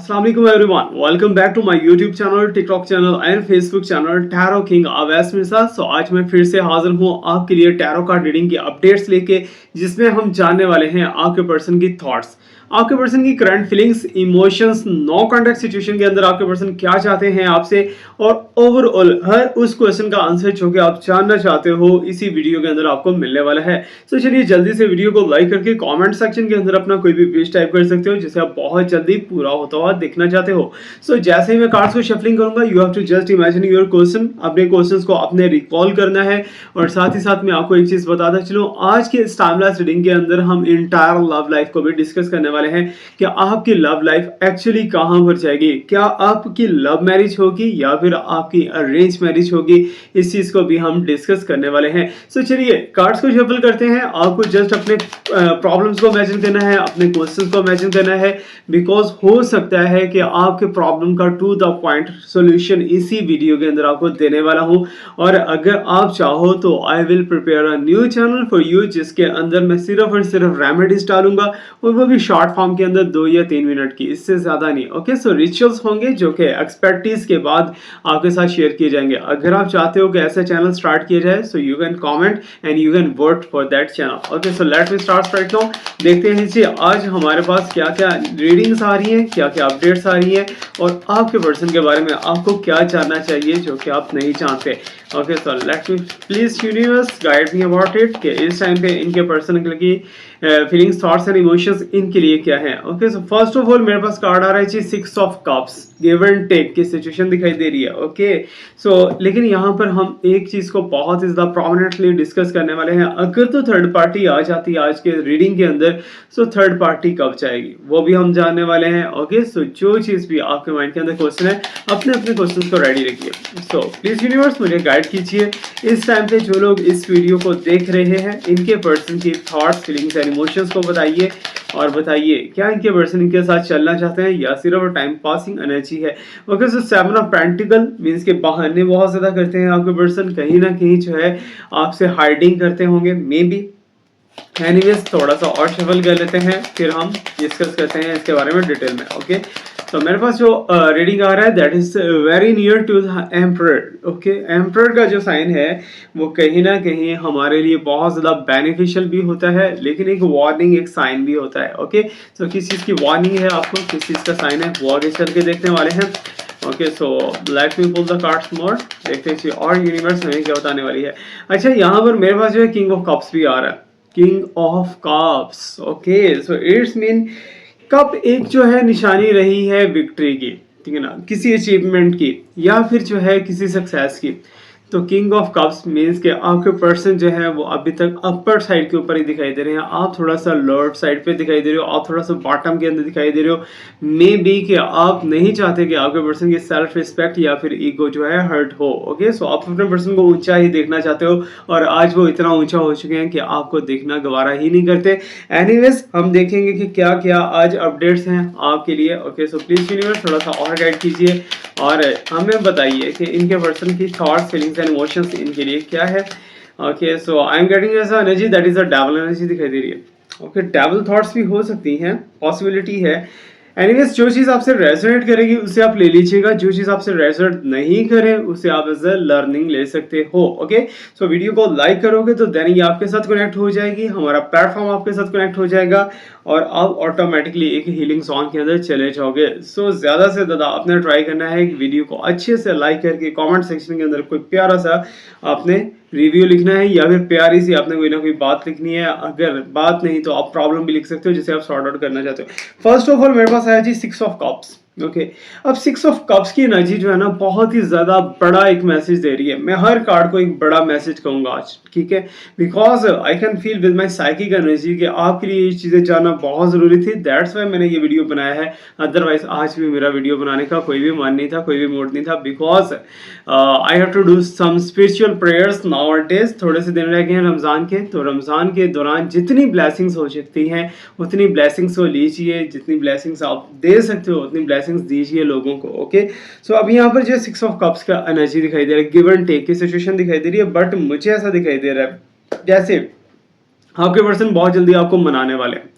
Assalamu alaikum everyone. Welcome back to my YouTube channel, TikTok channel and Facebook channel Tarot King Awais मेरे साथ। आज मैं फिर से हाजिर हूँ आपके लिए टैरो कार्ड रीडिंग की अपडेट्स लेके, जिसमें हम जानने वाले हैं आपके पर्सन की थॉट्स, आपके पर्सन की current feelings, emotions, no contact situation के अंदर आपके पर्सन क्या चाहते हैं आपसे, और ओवरऑल हर उस क्वेश्चन का आंसर जो कि आप जानना चाहते हो इसी वीडियो के अंदर आपको मिलने वाला है। तो चलिए जल्दी से वीडियो को लाइक करके कमेंट सेक्शन के अंदर अपना कोई भी विश टाइप कर सकते हो जिसे आप बहुत जल्दी पूरा होता हुआ देखना चाहते हो। सो जैसे ही मैं कार्ड्स को शफलिंग करूंगा, you have to just imagine your question, अपने क्वेश्चंस को अपने रिकॉल करना है। और साथ ही साथ मैं आपको एक चीज बताता चलूं, आज के इस टाइमलेस रीडिंग के अंदर हम इंटायर लव लाइफ को भी डिस्कस करने वाले हैं कि आपकी लव लाइफ एक्चुअली कहां पर जाएगी, क्या आपकी लव मैरिज होगी या फिर आपकी अरेंज मैरिज होगी, इस चीज को भी हम डिस्कस करने वाले हैं। सो चलिए कार्ड्स को शफल करते हैं। आपको जस्ट अपने प्रॉब्लम्स को इमेजिन करना है, अपने क्वेश्चंस को इमेजिन करना है, बिकॉज हो सकता है कि आपके प्रॉब्लम का टू द पॉइंट सॉल्यूशन इसी वीडियो के अंदर आपको देने वाला हूं। और अगर आप चाहो तो I will prepare a new channel for you, जिसके अंदर मैं सिर्फ और सिर्फ रेमेडीज डालूंगा, और वो भी शॉर्ट फॉर्म के अंदर 2 या 3 मिनट की, इससे ज्यादा नहीं। ओके, सो रिचुअल्स होंगे जो कि एक्सपर्टीज के बाद आपके साथ शेयर किए जाएंगे। अगर आप चाहते हो कि ऐसा चैनल स्टार्ट किया जाए, so you can comment and you can vote for that channel. Okay, so let me start right now. देखते हैं जी आज हमारे पास क्या क्या रीडिंग्स आ रही हैं, क्या क्या अपडेट्स आ रही हैं, और आपके पर्सन के बारे में आपको क्या जानना चाहिए जो कि आप नहीं जानते। Okay, so let me please universe guide me about it कि इस टाइम पे इनके पर्सन की फीलिंग्स, थॉट्स एंड इमोशंस इनके लिए क्या है। Okay, so first of all मेरे पास कार्ड आ रहा है जी 6 of cups, give and take की सिचुएशन दिखाई दे रही है। ओके, सो लेकिन यहाँ पर हम एक चीज को बहुत ही ज्यादा प्रोमिनेंटली डिस्कस करने वाले हैं। अगर तो थर्ड पार्टी आ जाती है आज के रीडिंग के अंदर, सो थर्ड पार्टी कब जाएगी वो भी हम जानने वाले हैं। ओके, सो जो चीज भी आपके माइंड के अंदर क्वेश्चन है, अपने अपने क्वेश्चन को रेडी रखिए। सो प्लीज यूनिवर्स मुझे गाइड कीजिए इस टाइम पे जो लोग इस वीडियो को देख रहे हैं, इनके पर्सन की थॉट्स, फीलिंग्स एंड इमोशंस को बताइए, और बताइए क्या इनके पर्सन इनके साथ चलना चाहते हैं या सिर्फ टाइम पासिंग एनर्जी है। Okay, so 7 of pentacle means के बहाने बहुत ज्यादा करते हैं आपके पर्सन, कहीं ना कहीं जो है आपसे हाइडिंग करते होंगे मे बी। एनीवेज थोड़ा सा और शफल कर लेते हैं, फिर हम डिस्कस करते हैं इसके बारे में डिटेल में। ओके, तो मेरे पास जो रीडिंग आ रहा है that is very near to the emperor. Okay, emperor का जो साइन है वो कहीं ना कहीं हमारे लिए बहुत ज़्यादा बेनिफिशियल भी होता है, लेकिन एक वार्निंग, एक साइन भी होता है। ओके, तो किस चीज़ की वार्निंग है आपको, किस चीज़ का साइन है, वो आगे चल के देखने वाले हैं। Okay, so let me pull the cards more, देखते हैं और यूनिवर्स हमें क्या बताने वाली है। अच्छा, यहाँ पर मेरे पास जो है किंग ऑफ कप्स भी आ रहा है, king of cups. Okay, so it's mean cup एक जो है निशानी रही है विक्ट्री की, ठीक है ना, किसी अचीवमेंट की या फिर जो है किसी सक्सेस की। तो किंग ऑफ कप्स मीन्स के आपके पर्सन जो है वो अभी तक अपर साइड के ऊपर ही दिखाई दे रहे हैं, आप थोड़ा सा लोअर साइड पे दिखाई दे रहे हो, आप थोड़ा सा बॉटम के अंदर दिखाई दे रहे हो। मे बी कि आप नहीं चाहते कि आपके पर्सन की सेल्फ रिस्पेक्ट या फिर ईगो जो है हर्ट हो। ओके, सो आप अपने पर्सन को ऊंचा ही देखना चाहते हो, और आज वो इतना ऊंचा हो चुके हैं कि आपको देखना गवारा ही नहीं करते। एनीवेज हम देखेंगे कि क्या क्या आज अपडेट्स हैं आपके लिए। ओके, सो प्लीज यूनिवर्स थोड़ा सा और गाइड कीजिए और हमें बताइए कि इनके पर्सन की थॉट्स, फीलिंग्स एंड इमोशंस इनके लिए क्या है। Okay, so I am getting ऐसा energy that is a devil energy दिखाई दे रही है। ओके, डेविल थॉट्स भी हो सकती हैं, पॉसिबिलिटी है। एनीवेज जो चीज आपसे रेजोनेट करेगी उसे आप ले लीजिएगा, जो चीज आपसे रेजोनेट नहीं करे उसे आप एज अ लर्निंग ले सकते हो। ओके, सो वीडियो को लाइक करोगे तो देन ये आपके साथ कनेक्ट हो जाएगी, हमारा प्लेटफॉर्म आपके साथ कनेक्ट हो जाएगा, और आप ऑटोमेटिकली एक हीलिंग सॉन्ग के अंदर चले जाओगे। सो ज्यादा से ज्यादा आपने ट्राई करना है कि वीडियो को अच्छे से लाइक करके कमेंट सेक्शन के अंदर कोई प्यारा सा आपने रिव्यू लिखना है, या फिर प्यारी सी आपने कोई ना कोई बात लिखनी है। अगर बात नहीं तो आप प्रॉब्लम भी लिख सकते हो जिसे आप सॉर्ट आउट करना चाहते हो। फर्स्ट ऑफ ऑल मेरे पास आया जी 6 ऑफ कप्स। ओके, अब 6 ऑफ कप्स की एनर्जी जो है ना बहुत ही ज्यादा बड़ा एक मैसेज दे रही है। मैं हर कार्ड को एक बड़ा मैसेज कहूंगा आज, ठीक है, because I can feel with my psychic energy कि आपके लिए ये चीजें जानना बहुत जरूरी थी। दैट्स वाई मैंने ये वीडियो बनाया है, अदरवाइज आज भी मेरा वीडियो बनाने का कोई भी मन नहीं था, कोई भी मूड नहीं था, because I have to do some spiritual prayers nowadays. थोड़े से दिन रह गए हैं रमजान के, तो रमजान के दौरान जितनी ब्लेसिंग्स हो सकती हैं उतनी ब्लेसिंग्स को लीजिए, जितनी ब्लेसिंग्स आप दे सकते हो उतनी ब्लेसिंग्स दीजिए लोगों को। ओके, सो अब यहाँ पर जो 6 ऑफ कप्स का एनर्जी दिखाई दे रहा है, गिव एंड टेक की सिचुएशन दिखाई दे रही है, बट मुझे ऐसा दिखाई दे रहा है जैसे आपके पर्सन बहुत जल्दी आपको मनाने वाले हैं,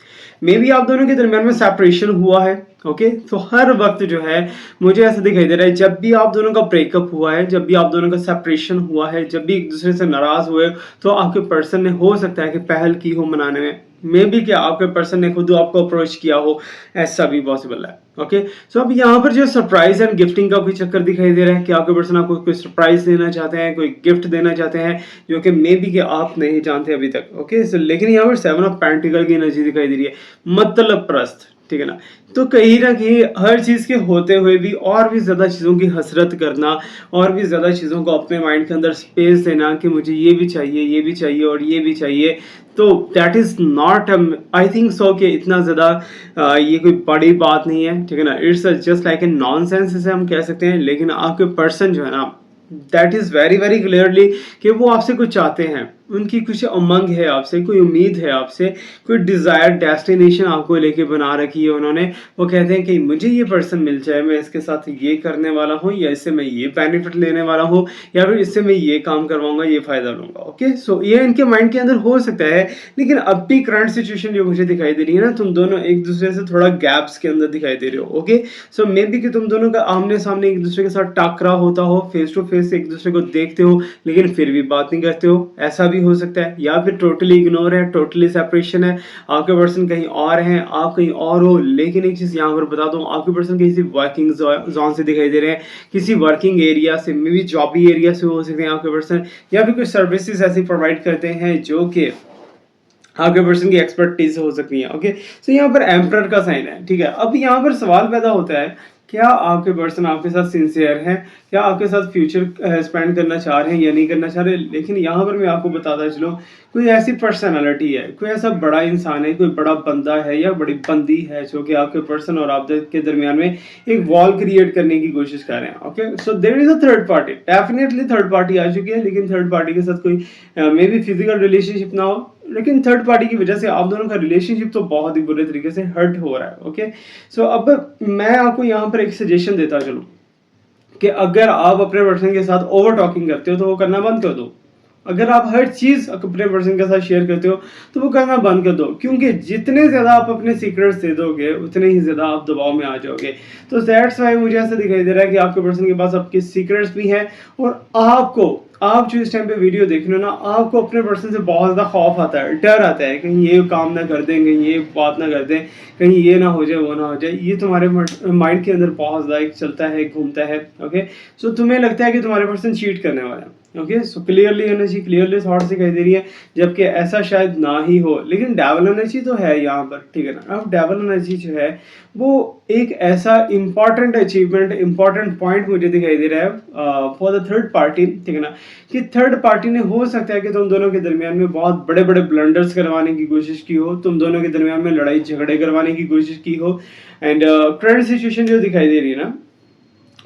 मे बी आप दोनों के दरमियान में सेपरेशन हुआ है। ओके, तो हर वक्त जो है मुझे ऐसा दिखाई दे रहा है, जब भी आप दोनों का ब्रेकअप हुआ है, जब भी आप दोनों का सेपरेशन हुआ है, जब भी एक दूसरे से नाराज हुए, तो आपके पर्सन ने हो सकता है कि पहल की हो मनाने में, मे बी क्या आपके पर्सन ने खुद आपको अप्रोच किया हो, ऐसा भी पॉसिबल है। ओके, सो अब यहाँ पर जो सरप्राइज एंड गिफ्टिंग का कोई चक्कर दिखाई दे रहा है कि आपके पर्सन आपको कोई सरप्राइज देना चाहते हैं, कोई गिफ्ट देना चाहते हैं, जो कि मे बी कि आप नहीं जानते अभी तक। ओके, सो लेकिन यहाँ पर 7 ऑफ पेंटिकल की एनर्जी दिखाई दे रही है, मतलब प्रस्त, ठीक है ना। तो कहीं ना कहीं हर चीज़ के होते हुए भी और भी ज़्यादा चीज़ों की हसरत करना, और भी ज़्यादा चीज़ों को अपने माइंड के अंदर स्पेस देना कि मुझे ये भी चाहिए, ये भी चाहिए और ये भी चाहिए, तो that is not, I think so कि इतना ज़्यादा ये कोई बड़ी बात नहीं है, ठीक है ना। It's just like a nonsense इसे हम कह सकते हैं। लेकिन आपके पर्सन जो है ना, that is very very clearly कि वो आपसे कुछ चाहते हैं, उनकी कुछ उमंग है आपसे, कोई उम्मीद है आपसे, कोई डिज़ायर डेस्टिनेशन आपको लेके बना रखी है उन्होंने। वो कहते हैं कि मुझे ये पर्सन मिल जाए, मैं इसके साथ ये करने वाला हूँ, या इससे मैं ये बेनिफिट लेने वाला हूँ, या फिर इससे मैं ये काम करवाऊंगा, ये फ़ायदा लूँगा। ओके, सो ये इनके माइंड के अंदर हो सकता है। लेकिन अब भी करंट सिचुएशन जो मुझे दिखाई दे रही है ना, तुम दोनों एक दूसरे से थोड़ा गैप्स के अंदर दिखाई दे रहे हो। ओके, सो मे बी कि तुम दोनों का आमने सामने एक दूसरे के साथ टकरा होता हो, फेस टू फेस एक दूसरे को देखते हो, लेकिन फिर भी बात नहीं करते हो, ऐसा भी हो सकता है। या फिर टोटली इग्नोर है, टोटली सेपरेशन है, आपके पर्सन कहीं और हैं, आप कहीं और हो। लेकिन एक चीज़ यहाँ पर बता दूँ, आपके पर्सन किसी वर्किंग जोन से दिखाई दे रहे हैं, किसी वर्किंग एरिया से, मे बी जॉबी एरिया से हो सकते हैं आपके पर्सन, या फिर कुछ सर्विसेज ऐसी प्रोवाइड करते हैं जो कि आपके पर्सन की एक्सपर्टीज हो सकती है। ओके, सो यहाँ पर एम्परर का साइन है, ठीक है। अब यहाँ पर सवाल पैदा होता है, क्या आपके पर्सन आपके साथ सिंसियर हैं, क्या आपके साथ फ्यूचर स्पेंड करना चाह रहे हैं या नहीं करना चाह रहे। लेकिन यहाँ पर मैं आपको बताता चलूँ, कोई ऐसी पर्सनालिटी है, कोई ऐसा बड़ा इंसान है, कोई बड़ा बंदा है या बड़ी बंदी है, जो कि आपके पर्सन और आप के दरमियान में एक वॉल क्रिएट करने की कोशिश कर रहे हैं। Okay, so there is a third party, definitely third party आ चुकी है। लेकिन थर्ड पार्टी के साथ कोई मे बी फिजिकल रिलेशनशिप ना हो, लेकिन थर्ड पार्टी की वजह से आप दोनों का रिलेशनशिप तो बहुत ही बुरे तरीके से हर्ट हो रहा है। ओके, सो अब मैं आपको यहाँ पर एक सजेशन देता चलूं कि अगर आप अपने पर्सन के साथ ओवर टॉकिंग करते हो तो वो करना बंद कर दो। अगर आप हर चीज़ अपने पर्सन के साथ शेयर करते हो तो वो करना बंद कर दो, क्योंकि जितने ज़्यादा आप अपने सीक्रेट्स दे दोगे उतने ही ज़्यादा आप दबाव में आ जाओगे। तो दैट्स वाई मुझे ऐसा दिखाई दे रहा है कि आपके पर्सन के पास आपके सीक्रेट्स भी हैं, और आप जो इस टाइम पे वीडियो देख रहे हो ना, आपको अपने पर्सन से बहुत ज़्यादा खौफ आता है, डर आता है, कहीं ये काम ना कर दें, कहीं ये बात ना कर दें, कहीं ये ना हो जाए, वो ना हो जाए। ये तुम्हारे माइंड के अंदर बहुत ज़्यादा चलता है, घूमता है। ओके, सो तुम्हें लगता है कि तुम्हारे पर्सन चीट करने वाला है। Okay, so clearly energy, clearly thoughts दिखाई दे रही है, जबकि ऐसा शायद ना ही हो। लेकिन डेवल एनर्जी तो है यहाँ पर, ठीक है ना। अब डेवल एनर्जी जो है वो एक ऐसा इंपॉर्टेंट अचीवमेंट, इंपॉर्टेंट पॉइंट मुझे दिखाई दे रहा है फॉर द थर्ड पार्टी, ठीक है ना, कि थर्ड पार्टी ने हो सकता है कि तुम दोनों के दरमियान में बहुत बड़े बड़े ब्लंडर्स करवाने की कोशिश की हो, तुम दोनों के दरमियान में लड़ाई झगड़े करवाने की कोशिश की हो। एंड करंट सिचुएशन जो दिखाई दे रही है ना,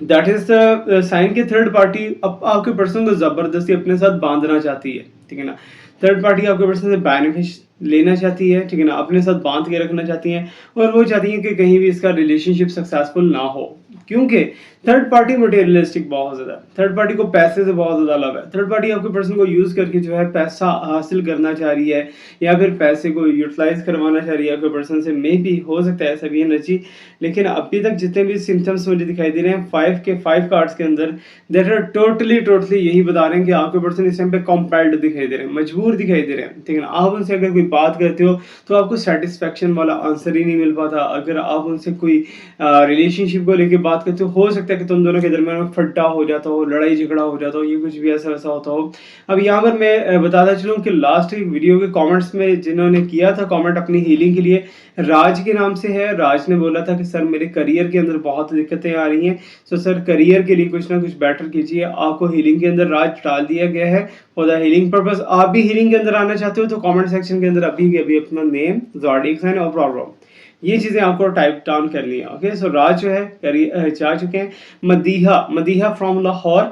दैट इज द साइन के थर्ड पार्टी अब आपके पर्सन को जबरदस्ती अपने साथ बांधना चाहती है, ठीक है ना। थर्ड पार्टी आपके पर्सन से बेनिफिट लेना चाहती है, ठीक है ना, अपने साथ बांध के रखना चाहती है, और वो चाहती है कि कहीं भी इसका रिलेशनशिप सक्सेसफुल ना हो, क्योंकि थर्ड पार्टी मटेरियलिस्टिक बहुत ज़्यादा, थर्ड पार्टी को पैसे से बहुत ज़्यादा लव है। थर्ड पार्टी आपके पर्सन को यूज़ करके जो है पैसा हासिल करना चाह रही है, या फिर पैसे को यूटिलाइज करवाना चाह रही है आपके पर्सन से, मे भी हो सकता है ऐसा भी एनर्जी। लेकिन अभी तक जितने भी सिम्टम्स मुझे दिखाई दे रहे हैं 5 कार्ड्स के अंदर, दैट आर टोटली यही बता रहे हैं कि आपके पर्सन इस टाइम पे कॉम्पेल्ड दिखाई दे रहे हैं, मजबूर दिखाई दे रहे हैं, ठीक है ना। आप उनसे अगर कोई बात करते हो तो आपको सेटिस्फेक्शन वाला आंसर ही नहीं मिल पाता। अगर आप उनसे कोई रिलेशनशिप को लेके बात करते हो सकता है कि तुम दोनों के दरमियान में फट्टा हो जाता हो, लड़ाई झगड़ा हो जाता हो, ये कुछ भी ऐसा वैसा होता हो। अब यहाँ पर मैं बताता चलूँ कि लास्ट वीडियो के कमेंट्स में जिन्होंने किया था कमेंट अपनी हीलिंग के लिए, राज के नाम से है। राज ने बोला था कि सर मेरे करियर के अंदर बहुत दिक्कतें आ रही हैं, सो सर करियर के लिए कुछ ना कुछ बेटर कीजिए। आपको हीलिंग के अंदर राज डाल दिया गया है फॉर द हीलिंग पर्पस। आप भी हीलिंग के अंदर आना चाहते हो तो कमेंट सेक्शन के अंदर अभी के अभी अपना नेम, ज़ोडिएक साइन और प्रॉब्लम, ये चीज़ें आपको टाइप डाउन करनी है। ओके, सो राज जो है जा चुके हैं। मदीहा फ्रॉम लाहौर,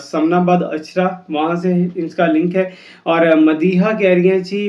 समनाबाद अचरा, वहाँ से इसका लिंक है। और मदीहा कह रही हैं ji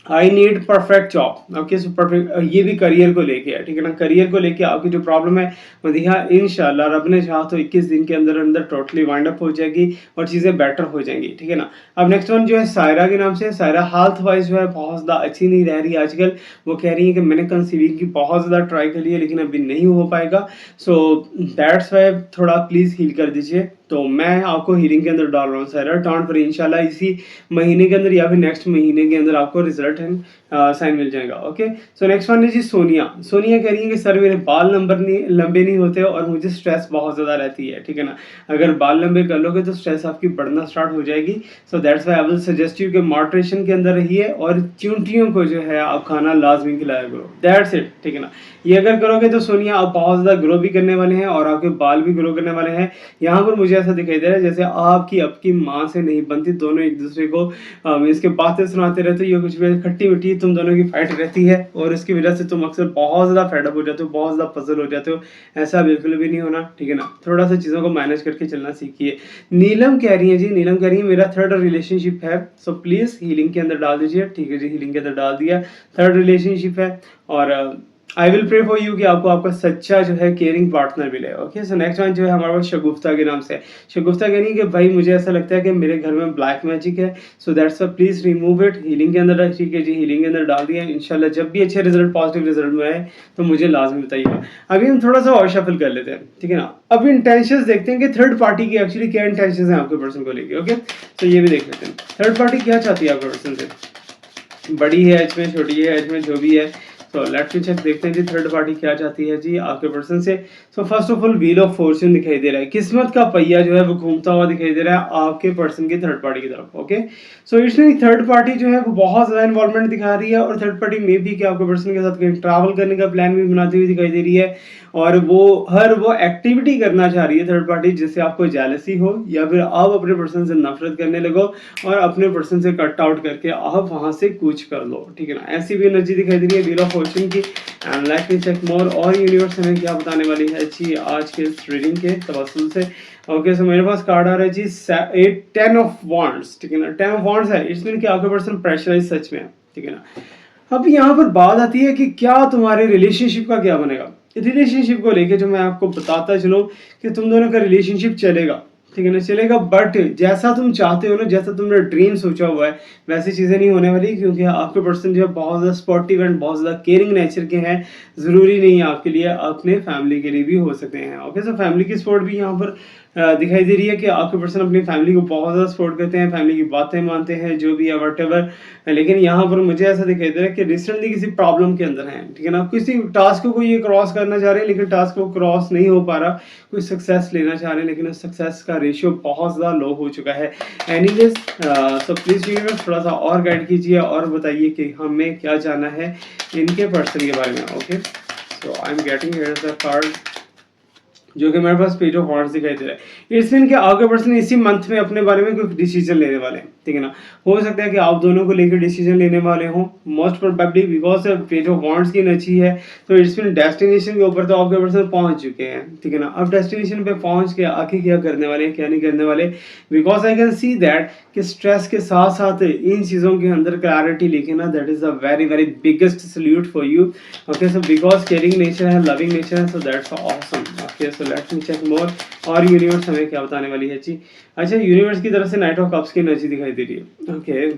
I need perfect job. Okay, so perfect ये भी करियर को लेके है, ठीक है ना। करियर को लेके आपकी जो प्रॉब्लम है वो दिखा, इंशाल्लाह रब ने चाहा तो 21 दिन के अंदर अंदर टोटली वाइंड अप हो जाएगी और चीज़ें बेटर हो जाएंगी, ठीक है ना। अब नेक्स्ट वन जो है सायरा के नाम से। सायरा हेल्थ वाइज जो है बहुत ज़्यादा अच्छी नहीं रह रही आजकल। वो कह रही है कि मैंने कंसीविंग की बहुत ज़्यादा ट्राई कर ली है लेकिन अभी नहीं हो पाएगा, सो दैट्स वाई थोड़ा प्लीज़ हील कर दीजिए। तो मैं आपको हीलिंग के अंदर डाल रहा हूँ सायरा, डोंट वरी, इंशाल्लाह इसी महीने के अंदर या फिर नेक्स्ट महीने के अंदर आपको रिजल्ट एंड साइन मिल जाएगा। ओके, सो नेक्स्ट वन है जी सोनिया। सोनिया कह रही है कि सर मेरे बाल लंबे नहीं होते और मुझे स्ट्रेस बहुत ज़्यादा रहती है, ठीक है ना। अगर बाल लंबे कर लोगे तो स्ट्रेस आपकी बढ़ना स्टार्ट हो जाएगी, so that's why I will suggest you कि मॉडरेशन के अंदर रहिए और चींटियों को जो है आप खाना लाजमी खिलाया करो, दैट्स इट, ठीक है ना। ये अगर करोगे तो सोनिया आप बहुत ज़्यादा ग्रो भी करने वाले हैं और आपके बाल भी ग्रो करने वाले हैं। यहाँ पर मुझे ऐसा दिखाई दे रहा है जैसे आपकी माँ से नहीं बनती, दोनों एक दूसरे को इसके बातें सुनाते रहते हो, ये कुछ भी खट्टी मीठी तुम दोनों की फाइट रहती है और इसकी वजह से तुम अक्सर बहुत ज़्यादा फेडअप हो जाते हो, बहुत ज़्यादा पजल हो जाते हो। ऐसा बिल्कुल भी नहीं होना, ठीक है ना। थोड़ा सा चीज़ों को मैनेज करके चलना सीखिए। नीलम कह रही है जी, नीलम कह रही है मेरा थर्ड रिलेशनशिप है, सो प्लीज़ हीलिंग के अंदर डाल दीजिए, ठीक है जी, हीलिंग के अंदर डाल दिया। थर्ड रिलेशनशिप है और I will pray for you कि आपको आपका सच्चा जो है केयरिंग पार्टनर मिले। ओके, सो नेक्स्ट वन जो है हमारे पास शगुफ्ता के नाम से। शगुफ्ता कह रही है कि भाई मुझे ऐसा लगता है कि मेरे घर में ब्लैक मैजिक है, so that's why please remove it. Healing के अंदर, ठीक है जी, हीलिंग के अंदर डाल दिया। इंशाल्लाह जब भी अच्छे रिजल्ट, पॉजिटिव रिजल्ट में आए तो मुझे लाजमी बताइएगा। अभी हम थोड़ा सा और शफल कर लेते हैं, ठीक है ना। अब इंटेंशंस देखते हैं कि थर्ड पार्टी की एक्चुअली क्या इंटेंशंस हैं आपके पर्सन को लेके। ओके, तो ये भी देख लेते हैं थर्ड पार्टी क्या चाहती है आपके पर्सन से। बड़ी है एज में, छोटी है एज में, जो भी है, तो लेट्स चेक देखते हैं जी थर्ड पार्टी क्या चाहती है जी आपके पर्सन से। सो first of all wheel of Fortune दिखाई दे रहा है, किस्मत का पहिया जो है वो घूमता हुआ दिखाई दे रहा है आपके पर्सन की थर्ड पार्टी की तरफ। ओके, सो इसमें थर्ड पार्टी जो है वो बहुत ज्यादा इन्वॉल्वमेंट दिखा रही है और थर्ड पार्टी में भी कि आपके पर्सन के साथ कहीं ट्रैवल करने का प्लान भी बनाती हुई दिखाई दे रही है और वो एक्टिविटी करना चाह रही है थर्ड पार्टी जिससे आपको जेलसी हो या फिर आप अपने पर्सन से नफरत करने लगो और अपने पर्सन से कट आउट करके आप वहां से कूच कर लो, ठीक है ना। ऐसी भी एनर्जी दिखाई दे रही है व्हील ऑफ फॉर्च्यून की। And let me check more, और यूनिवर्स हमें क्या बताने वाली है जी आज के इस रीडिंग के तवस्सुल से। ओके, सो मेरे पास कार्ड आ रहा है जी 10 ऑफ वॉन्ड्स, ठीक है ना। 10 ऑफ वॉन्ड्स है, इसमें कि आपके पर्सन प्रेशराइज सच में है, ठीक है ना। अब यहाँ पर बात आती है कि क्या तुम्हारे रिलेशनशिप का क्या बनेगा। रिलेशनशिप को लेके जो मैं आपको बताता चलूँ कि तुम दोनों का रिलेशनशिप चलेगा, ठीक है ना, चलेगा, बट जैसा तुम चाहते हो ना, जैसा तुमने ड्रीम सोचा हुआ है वैसी चीज़ें नहीं होने वाली, क्योंकि आपके पर्सन जो है बहुत ज़्यादा स्पोर्टिव एंड बहुत ज़्यादा केयरिंग नेचर के हैं। ज़रूरी नहीं है आपके लिए, अपने फैमिली के लिए भी हो सकते हैं। ओके, सो फैमिली की सपोर्ट भी यहाँ पर दिखाई दे रही है कि आपके पर्सन अपनी फैमिली को बहुत ज़्यादा सपोर्ट करते हैं, फैमिली की बातें मानते हैं, जो भी है वट। लेकिन यहाँ पर मुझे ऐसा दिखाई दे रहा है कि रिसेंटली किसी प्रॉब्लम के अंदर है, ठीक है ना। किसी टास्क को ये क्रॉस करना चाह रहे हैं लेकिन टास्क को क्रॉस नहीं हो पा रहा, कोई सक्सेस लेना चाह रहे हैं लेकिन उस सक्सेस का रेशियो बहुत ज़्यादा लो हो चुका है। एनीवेज, सो प्लीज़ यूनिवर्स थोड़ा सा और गाइड कीजिए और बताइए कि हमें क्या जानना है इनके पर्सन के बारे में। Okay, so I am getting here the card जो कि मेरे पास पेज ऑफ वांड्स दिखाई दे रहा है। इट्स मीन कि आपके पर्सन इसी मंथ में अपने बारे में कोई डिसीजन लेने वाले हैं, ठीक है ना। हो सकता है कि आप दोनों को लेकर डिसीजन लेने वाले हों, most probably because page of wands की एनर्जी है, तो इट्स मीन डेस्टिनेशन के ऊपर तो आपके पर्सन पहुंच चुके हैं, ठीक है ना। अब डेस्टिनेशन पे पहुंच के आके क्या करने वाले हैं, क्या नहीं करने वाले, because I can see that कि स्ट्रेस के साथ साथ इन चीज़ों के अंदर क्लैरिटी लेके ना, that is a very very biggest salute for you. Okay, so because caring nature है, लविंग नेचर है, so that's awesome. Okay, so let me check more, और यूनिवर्स हमें क्या बताने वाली है जी। अच्छा, यूनिवर्स की तरफ से नाइट ऑफ कप्स की एनर्जी दिखाई दे रही है। ओके,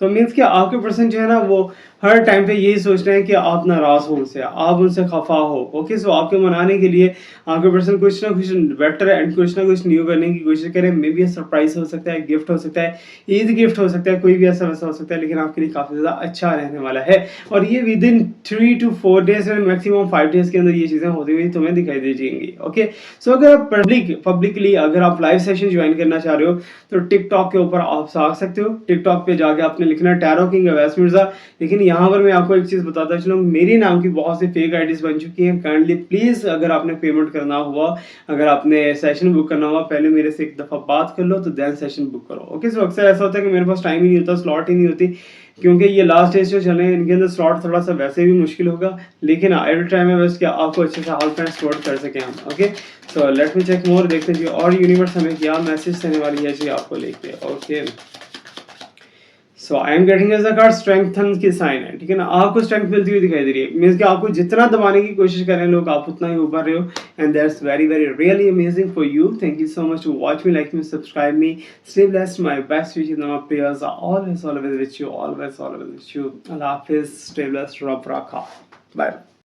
सो मीन्स कि आपके पर्सन जो है ना वो हर टाइम पे यही सोच रहे हैं कि आप नाराज हो उनसे, आप उनसे खफा हो। ओके, सो आपके मनाने के लिए आपके पर्सन कुछ ना कुछ बेटर एंड कुछ ना कुछ न्यू करने की कोशिश करें। मे बी सरप्राइज हो सकता है, गिफ्ट हो सकता है, ईद गिफ्ट हो सकता है, कोई भी ऐसा वैसा हो सकता है, लेकिन आपके लिए काफ़ी ज़्यादा अच्छा रहने वाला है। और ये with in 3 to 4 days and maximum 5 days के अंदर ये चीज़ें होती हुई तुम्हें दिखाई दे जाएंगी। ओके, सो अगर आप पब्लिकली अगर आप लाइव सेशन ज्वाइन करना चाह रहे हो तो टिकटॉक के ऊपर आप आ सकते हो। टिकटॉक पे जाके आपने लिखना है टैरो किंग अवैस मिर्जा। लेकिन यहाँ पर मैं आपको एक चीज़ बताता चलूँ, मेरे नाम की बहुत सी फेक आईडीज बन चुकी हैं। काइंडली प्लीज़ अगर आपने पेमेंट करना हुआ, अगर आपने सेशन बुक करना हुआ, पहले मेरे से एक दफ़ा बात कर लो तो देन सेशन बुक करो। ओके, सो अक्सर ऐसा होता है कि मेरे पास टाइम ही नहीं होता, स्लॉट ही नहीं होती, क्योंकि ये लास्ट डेज जो चले हैं इनके अंदर स्लॉट थोड़ा सा वैसे भी मुश्किल होगा, लेकिन I will try my best कि आपको अच्छे से हेल्प एंड सपोर्ट कर सकें हम। Okay, so let me check more, देखते हैं जी और यूनिवर्स हमें क्या मैसेज देने वाली है जी आपको लेके। Okay, so I am getting as a card strengthen की साइन है, ठीक है ना, आपको स्ट्रेंथ मिलती हुई दिखाई दे रही है, मींस कि आपको जितना दबाने की कोशिश कर रहे हैं लोग, आप उतना ही ऊपर रहे हो, and that's very very really amazing for you. Thank you so much to watch me, like me, subscribe me, stay blessed, my best wishes, my prayers are always always with you, always always with you. अल्लाह हाफिज, stay blessed, रब रखा, bye.